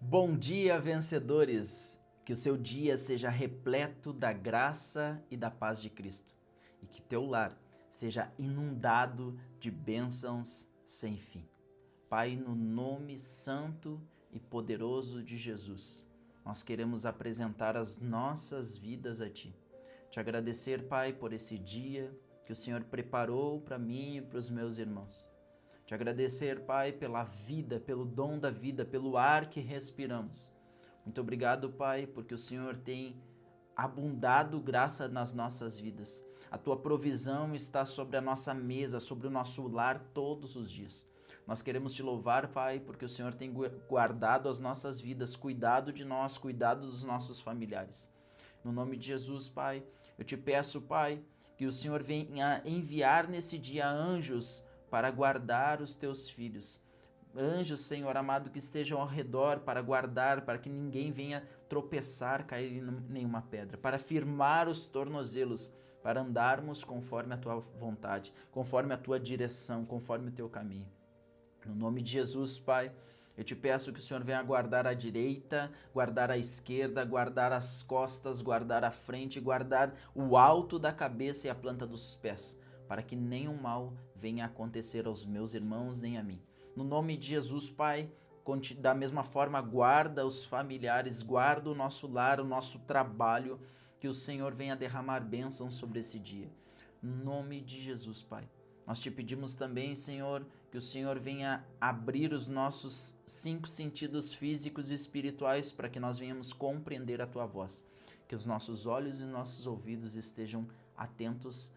Bom dia, vencedores! Que o seu dia seja repleto da graça e da paz de Cristo e que teu lar seja inundado de bênçãos sem fim. Pai, no nome santo e poderoso de Jesus, nós queremos apresentar as nossas vidas a Ti. Te agradecer, Pai, por esse dia que o Senhor preparou para mim e para os meus irmãos. Te agradecer, Pai, pela vida, pelo dom da vida, pelo ar que respiramos. Muito obrigado, Pai, porque o Senhor tem abundado graça nas nossas vidas. A Tua provisão está sobre a nossa mesa, sobre o nosso lar todos os dias. Nós queremos Te louvar, Pai, porque o Senhor tem guardado as nossas vidas, cuidado de nós, cuidado dos nossos familiares. No nome de Jesus, Pai, eu Te peço, Pai, que o Senhor venha enviar nesse dia anjos para guardar os Teus filhos. Anjos, Senhor amado, que estejam ao redor para guardar, para que ninguém venha tropeçar, cair em nenhuma pedra, para firmar os tornozelos, para andarmos conforme a Tua vontade, conforme a Tua direção, conforme o Teu caminho. No nome de Jesus, Pai, eu Te peço que o Senhor venha guardar a direita, guardar a esquerda, guardar as costas, guardar a frente, guardar o alto da cabeça e a planta dos pés, para que nenhum mal venha acontecer aos meus irmãos nem a mim. No nome de Jesus, Pai, da mesma forma, guarda os familiares, guarda o nosso lar, o nosso trabalho, que o Senhor venha derramar bênçãos sobre esse dia. No nome de Jesus, Pai. Nós Te pedimos também, Senhor, que o Senhor venha abrir os nossos 5 sentidos físicos e espirituais para que nós venhamos compreender a Tua voz. Que os nossos olhos e nossos ouvidos estejam atentos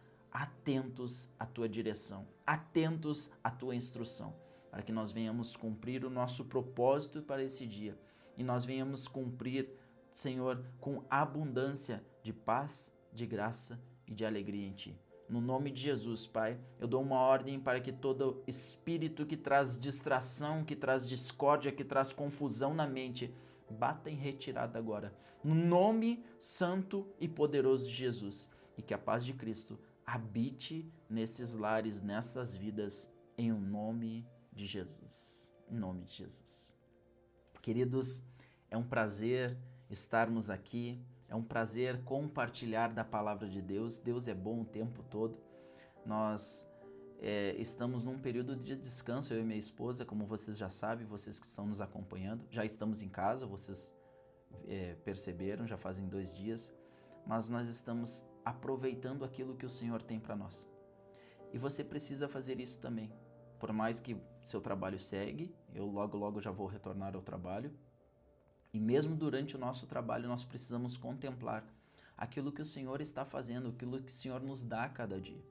à Tua direção, atentos à Tua instrução, para que nós venhamos cumprir o nosso propósito para esse dia e nós venhamos cumprir, Senhor, com abundância de paz, de graça e de alegria em Ti. No nome de Jesus, Pai, eu dou uma ordem para que todo espírito que traz distração, que traz discórdia, que traz confusão na mente, bata em retirada agora. No nome santo e poderoso de Jesus. E que a paz de Cristo habite nesses lares, nessas vidas, em o nome de Jesus. Em nome de Jesus. Queridos, é um prazer estarmos aqui. É um prazer compartilhar da palavra de Deus. Deus é bom o tempo todo. Nós estamos num período de descanso, eu e minha esposa, como vocês já sabem, vocês que estão nos acompanhando. Já estamos em casa, vocês perceberam, já fazem 2 dias. Mas nós estamos aproveitando aquilo que o Senhor tem para nós. E você precisa fazer isso também. Por mais que seu trabalho segue, eu logo já vou retornar ao trabalho. E mesmo durante o nosso trabalho, nós precisamos contemplar aquilo que o Senhor está fazendo, aquilo que o Senhor nos dá a cada dia.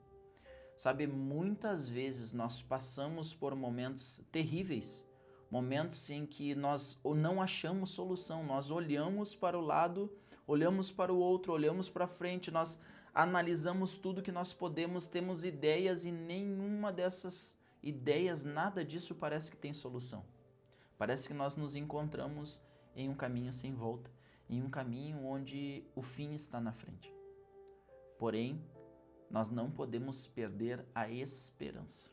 Sabe, muitas vezes nós passamos por momentos terríveis, momentos em que nós não achamos solução, nós olhamos para o lado, olhamos para o outro, olhamos para frente, nós analisamos tudo que nós podemos, temos ideias e nenhuma dessas ideias, nada disso parece que tem solução. Parece que nós nos encontramos em um caminho sem volta, em um caminho onde o fim está na frente. Porém, nós não podemos perder a esperança.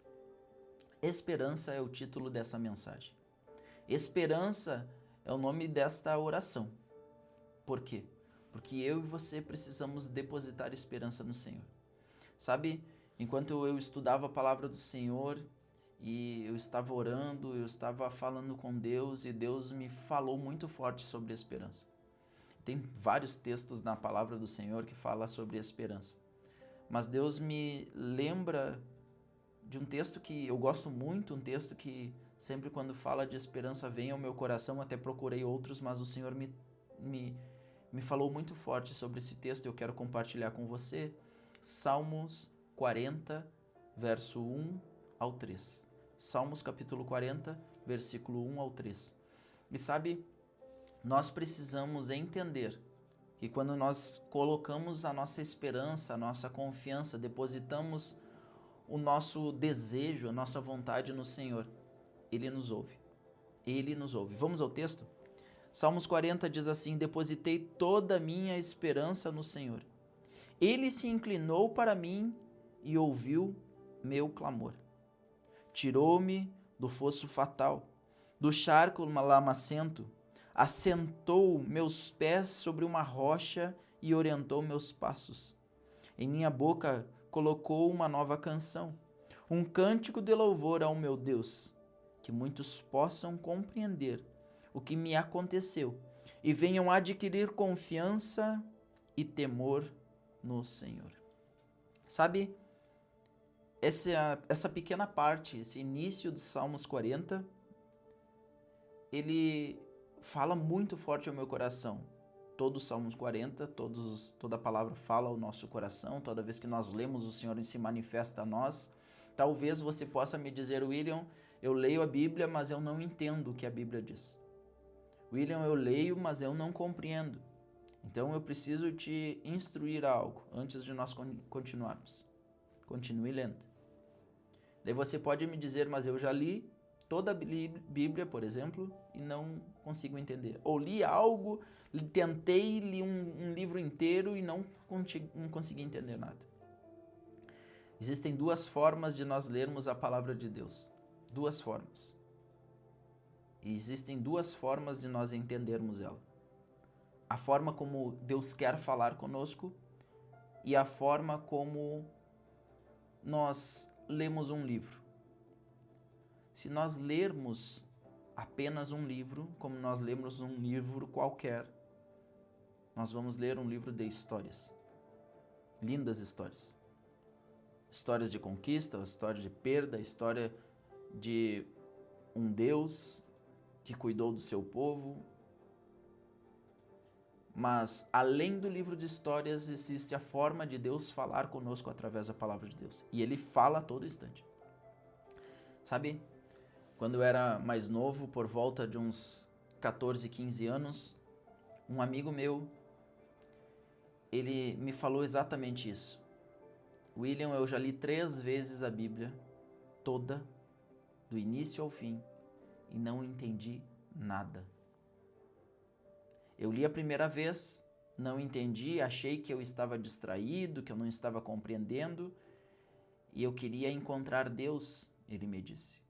Esperança é o título dessa mensagem. Esperança é o nome desta oração. Por quê? Porque eu e você precisamos depositar esperança no Senhor. Sabe, enquanto eu estudava a palavra do Senhor, e eu estava orando, eu estava falando com Deus e Deus me falou muito forte sobre esperança. Tem vários textos na palavra do Senhor que falam sobre esperança. Mas Deus me lembra de um texto que eu gosto muito, um texto que sempre quando fala de esperança vem ao meu coração, até procurei outros, mas o Senhor me falou muito forte sobre esse texto e eu quero compartilhar com você. Salmos 40, verso 1 ao 3. Salmos capítulo 40, versículo 1 ao 3. E sabe, nós precisamos entender que quando nós colocamos a nossa esperança, a nossa confiança, depositamos o nosso desejo, a nossa vontade no Senhor, Ele nos ouve. Ele nos ouve. Vamos ao texto? Salmos 40 diz assim: depositei toda a minha esperança no Senhor. Ele se inclinou para mim e ouviu meu clamor. Tirou-me do fosso fatal, do charco lamacento, assentou meus pés sobre uma rocha e orientou meus passos. Em minha boca colocou uma nova canção, um cântico de louvor ao meu Deus, que muitos possam compreender o que me aconteceu e venham adquirir confiança e temor no Senhor. Sabe, essa pequena parte, esse início dos Salmos 40, ele fala muito forte ao meu coração. Todo o Salmos 40, toda a palavra fala ao nosso coração. Toda vez que nós lemos, o Senhor se manifesta a nós. Talvez você possa me dizer, William, eu leio a Bíblia, mas eu não entendo o que a Bíblia diz. William, eu leio, mas eu não compreendo. Então eu preciso te instruir algo antes de nós continuarmos. Continue lendo. Daí você pode me dizer, mas eu já li toda a Bíblia, por exemplo, e não consigo entender. Ou li algo, tentei, li um livro inteiro e não consegui entender nada. Existem duas formas de nós lermos a palavra de Deus. Duas formas. E existem duas formas de nós entendermos ela. A forma como Deus quer falar conosco e a forma como nós lemos um livro. Se nós lermos apenas um livro, como nós lemos um livro qualquer, nós vamos ler um livro de histórias. Lindas histórias. Histórias de conquista, história de perda, história de um Deus que cuidou do seu povo. Mas, além do livro de histórias, existe a forma de Deus falar conosco através da palavra de Deus. E Ele fala a todo instante. Sabe, quando eu era mais novo, por volta de uns 14, 15 anos, um amigo meu, ele me falou exatamente isso. William, eu já li 3 vezes a Bíblia, toda, do início ao fim, e não entendi nada. Eu li a primeira vez, não entendi, achei que eu estava distraído, que eu não estava compreendendo, e eu queria encontrar Deus, ele me disse,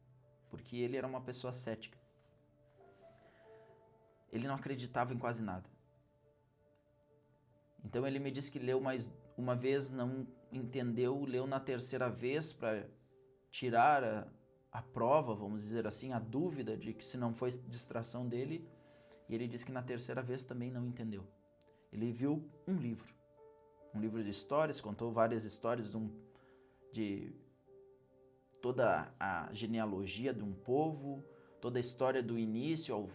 porque ele era uma pessoa cética. Ele não acreditava em quase nada. Então ele me disse que leu mais uma vez, não entendeu, leu na terceira vez para tirar a prova, vamos dizer assim, a dúvida de que se não foi distração dele. E ele disse que na terceira vez também não entendeu. Ele viu um livro de histórias, contou várias histórias de toda a genealogia de um povo, toda a história do início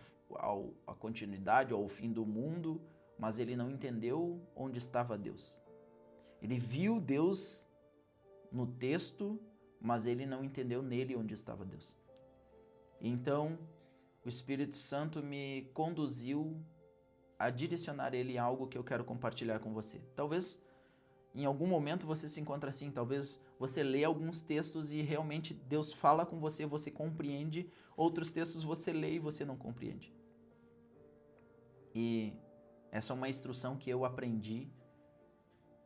à continuidade, ao fim do mundo, mas ele não entendeu onde estava Deus. Ele viu Deus no texto, mas ele não entendeu nele onde estava Deus. Então, o Espírito Santo me conduziu a direcionar ele a algo que eu quero compartilhar com você. Talvez em algum momento você se encontre assim, talvez você lê alguns textos e realmente Deus fala com você, você compreende, outros textos você lê e você não compreende. E essa é uma instrução que eu aprendi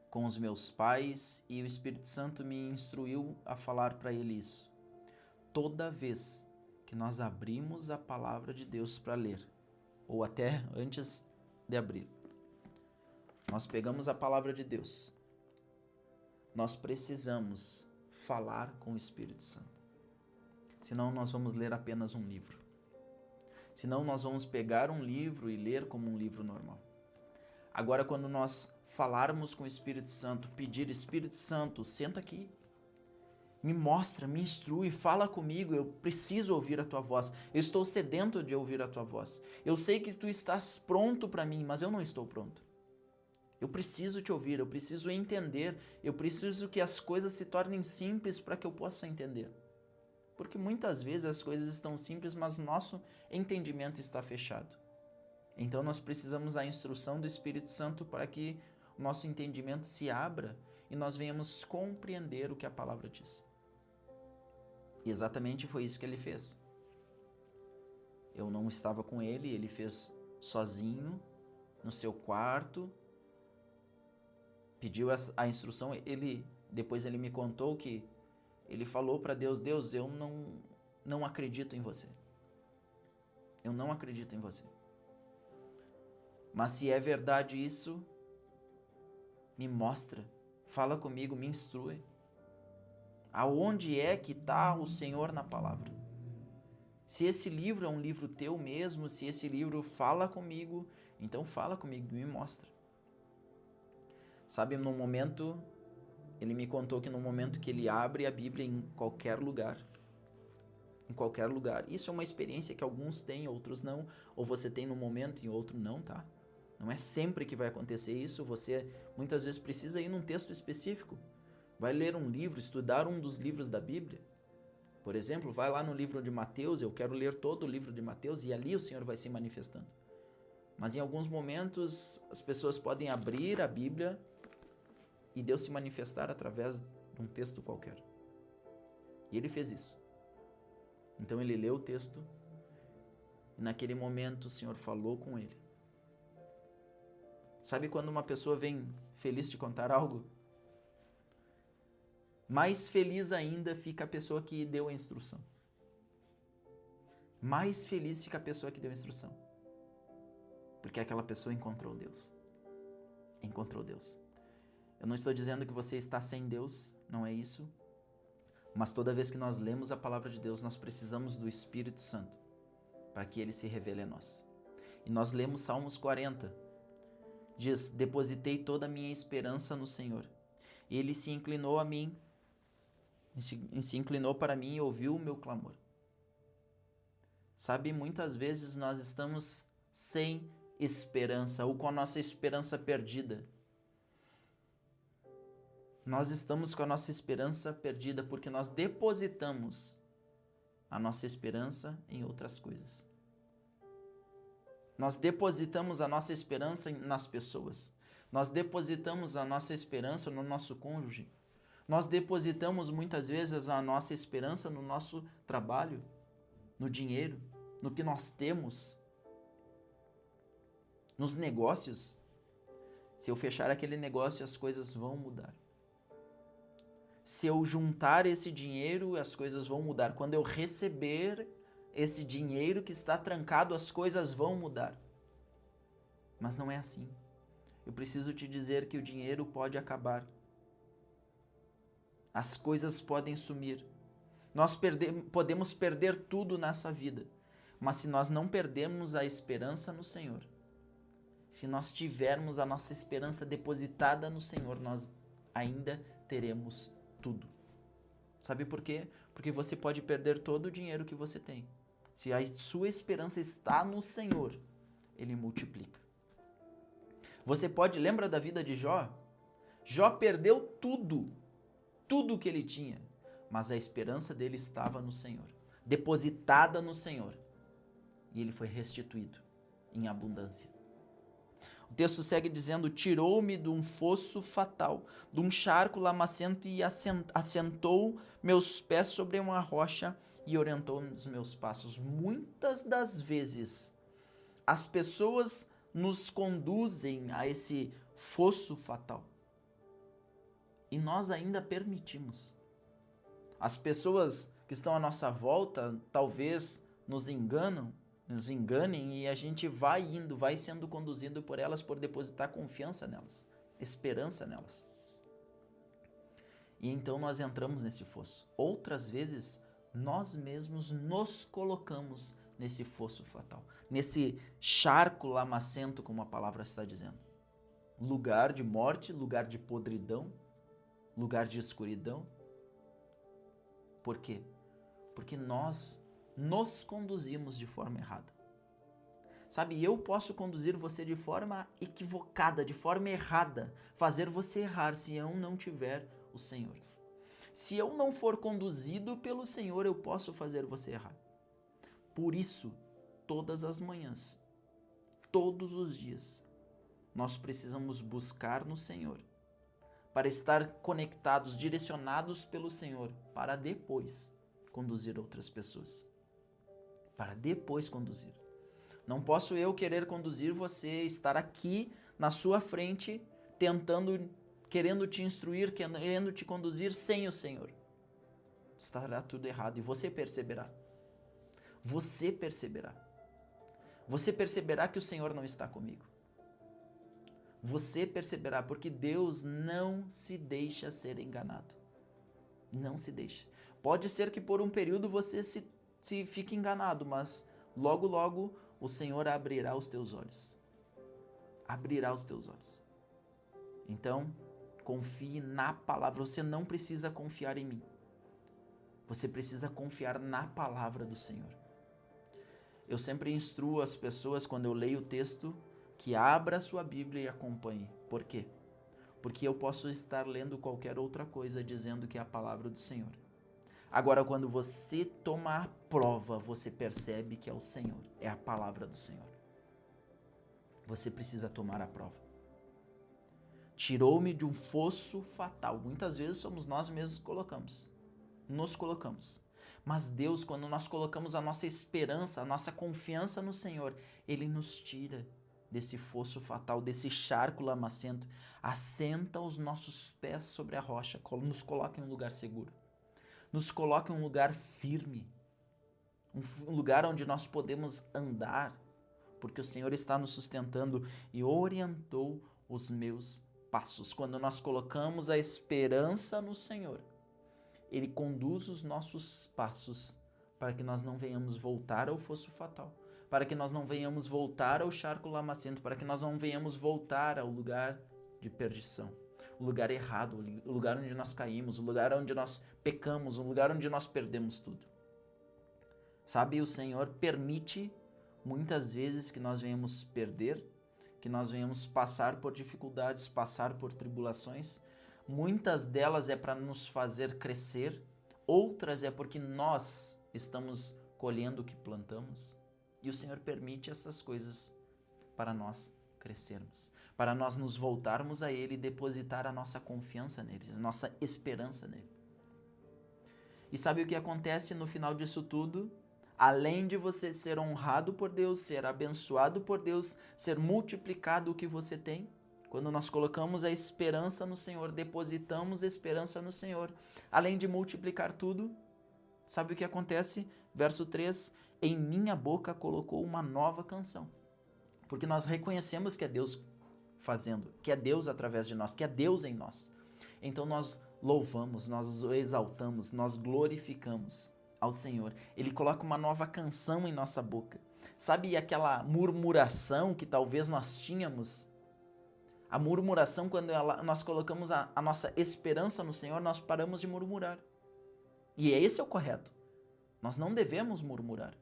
com os meus pais e o Espírito Santo me instruiu a falar para ele isso. Toda vez que nós abrimos a palavra de Deus para ler, ou até antes de abrir, nós pegamos a palavra de Deus, nós precisamos falar com o Espírito Santo. Senão nós vamos ler apenas um livro. Senão nós vamos pegar um livro e ler como um livro normal. Agora, quando nós falarmos com o Espírito Santo, pedir, Espírito Santo, senta aqui, me mostra, me instrui, fala comigo, eu preciso ouvir a tua voz, eu estou sedento de ouvir a tua voz. Eu sei que tu estás pronto para mim, mas eu não estou pronto. Eu preciso te ouvir, eu preciso entender, eu preciso que as coisas se tornem simples para que eu possa entender. Porque muitas vezes as coisas estão simples, mas nosso entendimento está fechado. Então nós precisamos da instrução do Espírito Santo para que o nosso entendimento se abra e nós venhamos compreender o que a palavra diz. E exatamente foi isso que ele fez. Eu não estava com ele, ele fez sozinho, no seu quarto, pediu a instrução, depois ele me contou que ele falou para Deus, Deus, eu não acredito em você. Eu não acredito em você. Mas se é verdade isso, me mostra, fala comigo, me instrui. Aonde é que está o Senhor na palavra? Se esse livro é um livro teu mesmo, se esse livro fala comigo, então fala comigo, me mostra. Sabe, no momento, ele me contou que no momento que ele abre a Bíblia em qualquer lugar, isso é uma experiência que alguns têm, outros não, ou você tem num momento e outro não, tá? Não é sempre que vai acontecer isso, você muitas vezes precisa ir num texto específico. Vai ler um livro, estudar um dos livros da Bíblia. Por exemplo, vai lá no livro de Mateus, eu quero ler todo o livro de Mateus e ali o Senhor vai se manifestando. Mas em alguns momentos as pessoas podem abrir a Bíblia e Deus se manifestar através de um texto qualquer. E ele fez isso. Então ele leu o texto e naquele momento o Senhor falou com ele. Sabe quando uma pessoa vem feliz te contar algo? Mais feliz ainda fica a pessoa que deu a instrução. Mais feliz fica a pessoa que deu a instrução. Porque aquela pessoa encontrou Deus. Encontrou Deus. Eu não estou dizendo que você está sem Deus, não é isso. Mas toda vez que nós lemos a palavra de Deus, nós precisamos do Espírito Santo para que ele se revele a nós. E nós lemos Salmos 40. Diz: depositei toda a minha esperança no Senhor. Ele se inclinou a mim, se inclinou para mim e ouviu o meu clamor. Sabe, muitas vezes nós estamos sem esperança ou com a nossa esperança perdida. Nós estamos com a nossa esperança perdida porque nós depositamos a nossa esperança em outras coisas. Nós depositamos a nossa esperança nas pessoas. Nós depositamos a nossa esperança no nosso cônjuge. Nós depositamos muitas vezes a nossa esperança no nosso trabalho, no dinheiro, no que nós temos, nos negócios. Se eu fechar aquele negócio, as coisas vão mudar. Se eu juntar esse dinheiro, as coisas vão mudar. Quando eu receber esse dinheiro que está trancado, as coisas vão mudar. Mas não é assim. Eu preciso te dizer que o dinheiro pode acabar. As coisas podem sumir. Nós podemos perder tudo nessa vida. Mas se nós não perdermos a esperança no Senhor, se nós tivermos a nossa esperança depositada no Senhor, nós ainda teremos tudo. Sabe por quê? Porque você pode perder todo o dinheiro que você tem. Se a sua esperança está no Senhor, Ele multiplica. Você pode, lembra da vida de Jó? Jó perdeu tudo que ele tinha, mas a esperança dele estava no Senhor, depositada no Senhor, e ele foi restituído em abundância. O texto segue dizendo: tirou-me de um fosso fatal, de um charco lamacento, e assentou meus pés sobre uma rocha e orientou os meus passos. Muitas das vezes, as pessoas nos conduzem a esse fosso fatal. E nós ainda permitimos. As pessoas que estão à nossa volta talvez nos enganem e a gente vai indo, vai sendo conduzido por elas por depositar confiança nelas, esperança nelas. E então nós entramos nesse fosso. Outras vezes, nós mesmos nos colocamos nesse fosso fatal, nesse charco lamacento, como a palavra está dizendo. Lugar de morte, lugar de podridão, lugar de escuridão. Por quê? Porque nós nos conduzimos de forma errada. Sabe, eu posso conduzir você de forma equivocada, de forma errada, fazer você errar se eu não tiver o Senhor. Se eu não for conduzido pelo Senhor, eu posso fazer você errar. Por isso, todas as manhãs, todos os dias, nós precisamos buscar no Senhor, para estar conectados, direcionados pelo Senhor, para depois conduzir outras pessoas. Para depois conduzir. Não posso eu querer conduzir você, estar aqui na sua frente, querendo te instruir, querendo te conduzir sem o Senhor. Estará tudo errado e você perceberá. Você perceberá. Você perceberá que o Senhor não está comigo. Você perceberá, porque Deus não se deixa ser enganado. Não se deixa. Pode ser que por um período você se fique enganado, mas logo, logo o Senhor abrirá os teus olhos. Abrirá os teus olhos. Então, confie na palavra. Você não precisa confiar em mim. Você precisa confiar na palavra do Senhor. Eu sempre instruo as pessoas, quando eu leio o texto, que abra a sua Bíblia e acompanhe. Por quê? Porque eu posso estar lendo qualquer outra coisa dizendo que é a palavra do Senhor. Agora, quando você toma a prova, você percebe que é o Senhor, é a palavra do Senhor. Você precisa tomar a prova. Tirou-me de um fosso fatal. Muitas vezes somos nós mesmos que nos colocamos. Mas Deus, quando nós colocamos a nossa esperança, a nossa confiança no Senhor, Ele nos tira desse fosso fatal, desse charco lamacento, assenta os nossos pés sobre a rocha, nos coloca em um lugar seguro, nos coloca em um lugar firme, um lugar onde nós podemos andar, porque o Senhor está nos sustentando e orientou os meus passos. Quando nós colocamos a esperança no Senhor, Ele conduz os nossos passos para que nós não venhamos voltar ao fosso fatal, para que nós não venhamos voltar ao charco lamacento, para que nós não venhamos voltar ao lugar de perdição, o lugar errado, o lugar onde nós caímos, o lugar onde nós pecamos, o lugar onde nós perdemos tudo. Sabe, o Senhor permite muitas vezes que nós venhamos perder, que nós venhamos passar por dificuldades, passar por tribulações. Muitas delas é para nos fazer crescer, outras é porque nós estamos colhendo o que plantamos. E o Senhor permite essas coisas para nós crescermos, para nós nos voltarmos a Ele e depositar a nossa confiança nele, a nossa esperança nele. E sabe o que acontece no final disso tudo? Além de você ser honrado por Deus, ser abençoado por Deus, ser multiplicado o que você tem, quando nós colocamos a esperança no Senhor, depositamos a esperança no Senhor, além de multiplicar tudo, sabe o que acontece? Verso 3, em minha boca colocou uma nova canção. Porque nós reconhecemos que é Deus fazendo, que é Deus através de nós, que é Deus em nós. Então nós louvamos, nós o exaltamos, nós glorificamos ao Senhor. Ele coloca uma nova canção em nossa boca. Sabe aquela murmuração que talvez nós tínhamos? A murmuração, quando nós colocamos a nossa esperança no Senhor, nós paramos de murmurar. E esse é o correto. Nós não devemos murmurar.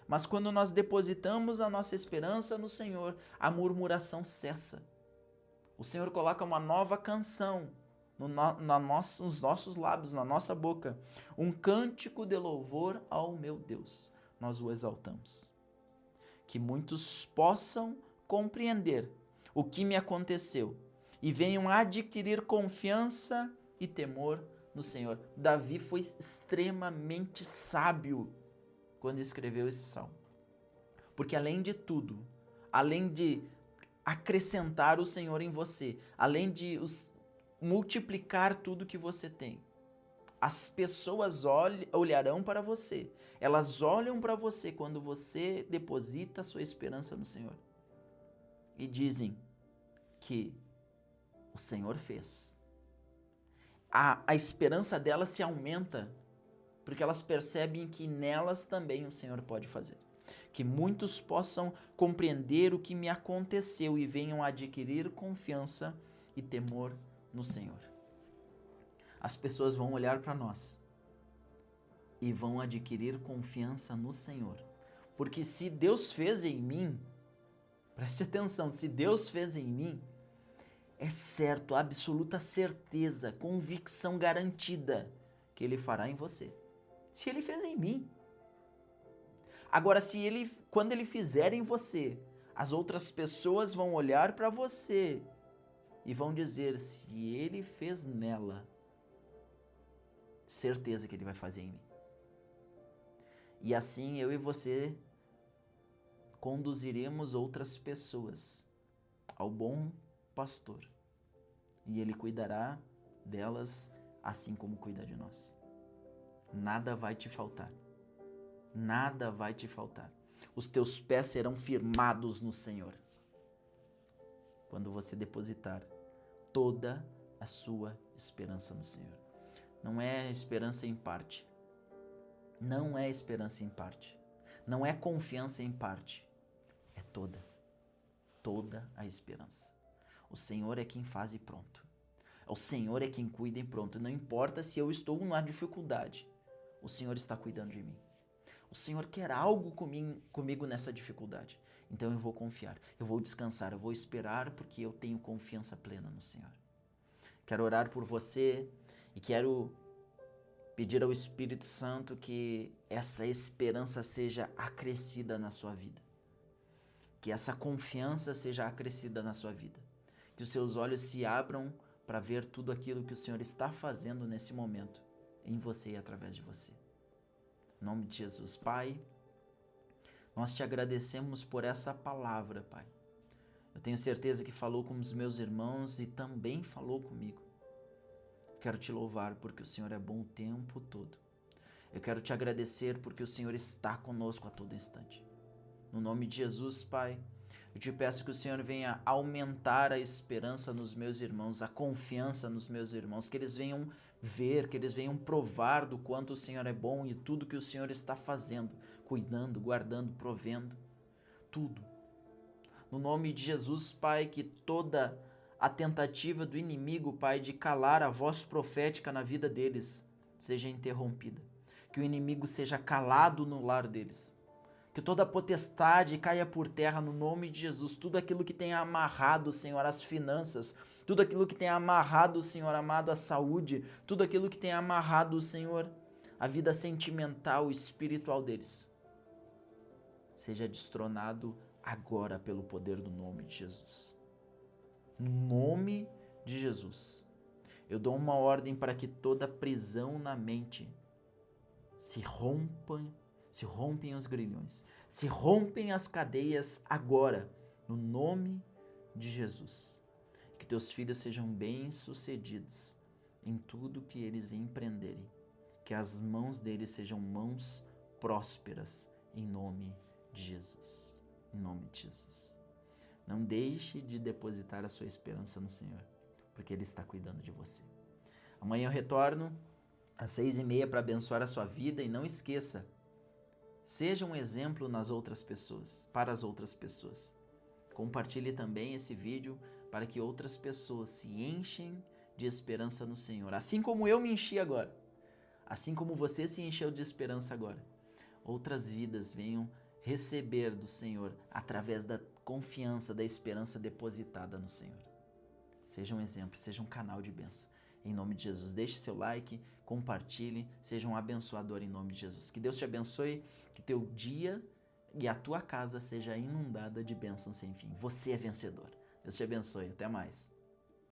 Mas quando nós depositamos a nossa esperança no Senhor, a murmuração cessa. O Senhor coloca uma nova canção nos nossos lábios, na nossa boca. Um cântico de louvor ao meu Deus. Nós o exaltamos. Que muitos possam compreender o que me aconteceu e venham adquirir confiança e temor no Senhor. Davi foi extremamente sábio quando escreveu esse salmo. Porque além de tudo, além de acrescentar o Senhor em você, além de multiplicar tudo que você tem, as pessoas olharão para você. Elas olham para você quando você deposita a sua esperança no Senhor. E dizem que o Senhor fez. A esperança delas se aumenta, porque elas percebem que nelas também o Senhor pode fazer. Que muitos possam compreender o que me aconteceu e venham adquirir confiança e temor no Senhor. As pessoas vão olhar para nós e vão adquirir confiança no Senhor. Porque se Deus fez em mim, preste atenção, se Deus fez em mim, é certo, absoluta certeza, convicção garantida que Ele fará em você. Se Ele fez em mim. Agora, quando Ele fizer em você, as outras pessoas vão olhar para você e vão dizer, se Ele fez nela, certeza que Ele vai fazer em mim. E assim eu e você conduziremos outras pessoas ao bom pastor. E Ele cuidará delas assim como cuida de nós. Nada vai te faltar. Nada vai te faltar. Os teus pés serão firmados no Senhor. quando você depositar toda a sua esperança no Senhor. Não é esperança em parte. Não é esperança em parte. Não é confiança em parte. É toda a esperança. O Senhor é quem faz e pronto. O Senhor é quem cuida e pronto. Não importa se eu estou numa dificuldade, o Senhor está cuidando de mim. O Senhor quer algo comigo nessa dificuldade. Então eu vou confiar, eu vou descansar, eu vou esperar porque eu tenho confiança plena no Senhor. Quero orar por você e quero pedir ao Espírito Santo que essa esperança seja acrescida na sua vida. Que essa confiança seja acrescida na sua vida. Que os seus olhos se abram para ver tudo aquilo que o Senhor está fazendo nesse momento, em você e através de você. Em nome de Jesus, Pai, nós te agradecemos por essa palavra, Pai. Eu tenho certeza que falou com os meus irmãos e também falou comigo. Quero te louvar porque o Senhor é bom o tempo todo. Eu quero te agradecer porque o Senhor está conosco a todo instante. No nome de Jesus, Pai, eu te peço que o Senhor venha aumentar a esperança nos meus irmãos, a confiança nos meus irmãos, que eles venham ver, que eles venham provar do quanto o Senhor é bom e tudo que o Senhor está fazendo, cuidando, guardando, provendo, tudo. No nome de Jesus, Pai, que toda a tentativa do inimigo, Pai, de calar a voz profética na vida deles seja interrompida. Que o inimigo seja calado no lar deles. Que toda potestade caia por terra no nome de Jesus. Tudo aquilo que tem amarrado, Senhor, as finanças. Tudo aquilo que tem amarrado, Senhor amado, a saúde. Tudo aquilo que tem amarrado, Senhor, a vida sentimental e espiritual deles. Seja destronado agora pelo poder do nome de Jesus. No nome de Jesus, eu dou uma ordem para que toda prisão na mente se rompem os grilhões, se rompem as cadeias agora, no nome de Jesus. Que teus filhos sejam bem-sucedidos em tudo que eles empreenderem, que as mãos deles sejam mãos prósperas, em nome de Jesus. Em nome de Jesus. Não deixe de depositar a sua esperança no Senhor, porque Ele está cuidando de você. Amanhã eu retorno às 6h30 para abençoar a sua vida e não esqueça, seja um exemplo nas outras pessoas, para as outras pessoas. Compartilhe também esse vídeo para que outras pessoas se enchem de esperança no Senhor, assim como eu me enchi agora, assim como você se encheu de esperança agora. Outras vidas venham receber do Senhor através da confiança, da esperança depositada no Senhor. Seja um exemplo, seja um canal de bênção. Em nome de Jesus, deixe seu like, compartilhe, seja um abençoador em nome de Jesus. Que Deus te abençoe, que teu dia e a tua casa seja inundada de bênçãos sem fim. Você é vencedor. Deus te abençoe, até mais.